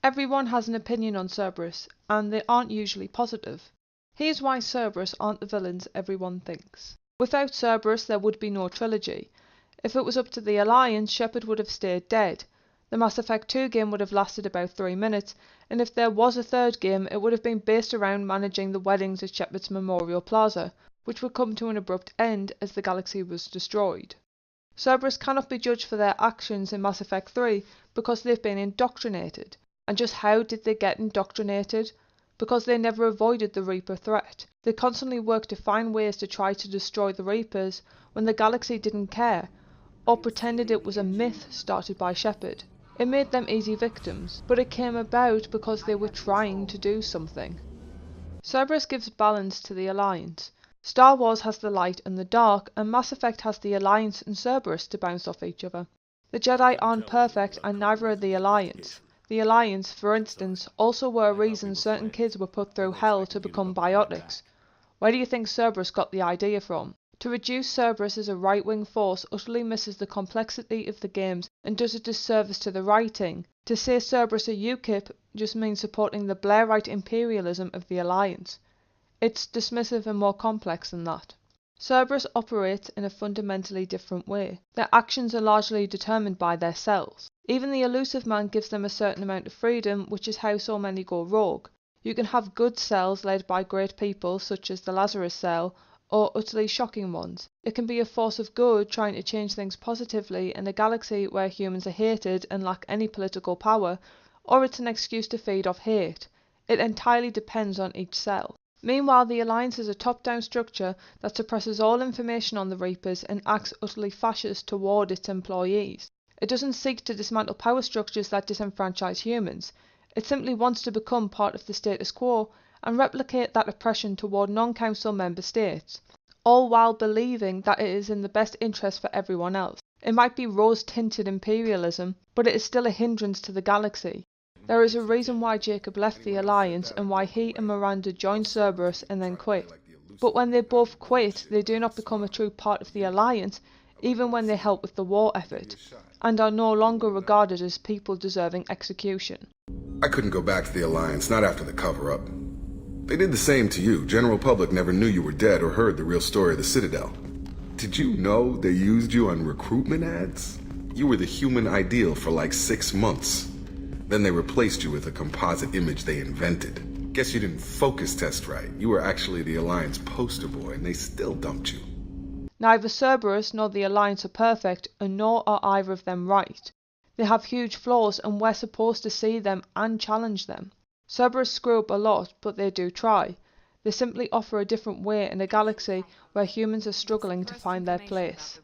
Everyone has an opinion on Cerberus, and they aren't usually positive. Here's why Cerberus aren't the villains everyone thinks. Without Cerberus there would be no trilogy. If it was up to the Alliance, Shepard would have stayed dead. The Mass Effect 2 game would have lasted about 3 minutes, and if there was a third game, it would have been based around managing the weddings at Shepard's Memorial Plaza, which would come to an abrupt end as the galaxy was destroyed. Cerberus cannot be judged for their actions in Mass Effect 3 because they've been indoctrinated. And just how did they get indoctrinated? Because they never avoided the Reaper threat. They constantly worked to find ways to try to destroy the Reapers when the galaxy didn't care, or pretended it was a myth started by Shepard. It made them easy victims, but it came about because they were trying to do something. Cerberus gives balance to the Alliance. Star Wars has the light and the dark, and Mass Effect has the Alliance and Cerberus to bounce off each other. The Jedi aren't perfect, and neither are the Alliance. The Alliance, for instance, also were a reason certain kids were put through hell to become biotics. Where do you think Cerberus got the idea from? To reduce Cerberus as a right-wing force utterly misses the complexity of the games and does a disservice to the writing. To say Cerberus a UKIP just means supporting the Blairite imperialism of the Alliance. It's dismissive and more complex than that. Cerberus operates in a fundamentally different way. Their actions are largely determined by their cells. Even the Elusive Man gives them a certain amount of freedom, which is how so many go rogue. You can have good cells led by great people, such as the Lazarus Cell, or utterly shocking ones. It can be a force of good trying to change things positively in a galaxy where humans are hated and lack any political power, or it's an excuse to feed off hate. It entirely depends on each cell. Meanwhile, the Alliance is a top-down structure that suppresses all information on the Reapers and acts utterly fascist toward its employees. It doesn't seek to dismantle power structures that disenfranchise humans. It simply wants to become part of the status quo and replicate that oppression toward non-council member states, all while believing that it is in the best interest for everyone else. It might be rose-tinted imperialism, but it is still a hindrance to the galaxy. There is a reason why Jacob left the Alliance and why he and Miranda joined Cerberus and then quit. But when they both quit, they do not become a true part of the Alliance, even when they help with the war effort, and are no longer regarded as people deserving execution. I couldn't go back to the Alliance, not after the cover-up. They did the same to you. General public never knew you were dead or heard the real story of the Citadel. Did you know they used you on recruitment ads? You were the human ideal for like 6 months. Then they replaced you with a composite image they invented. Guess you didn't focus test right. You were actually the Alliance poster boy, and they still dumped you. Neither Cerberus nor the Alliance are perfect, and nor are either of them right. They have huge flaws, and we're supposed to see them and challenge them. Cerberus screw up a lot, but they do try. They simply offer a different way in a galaxy where humans are struggling to find their place.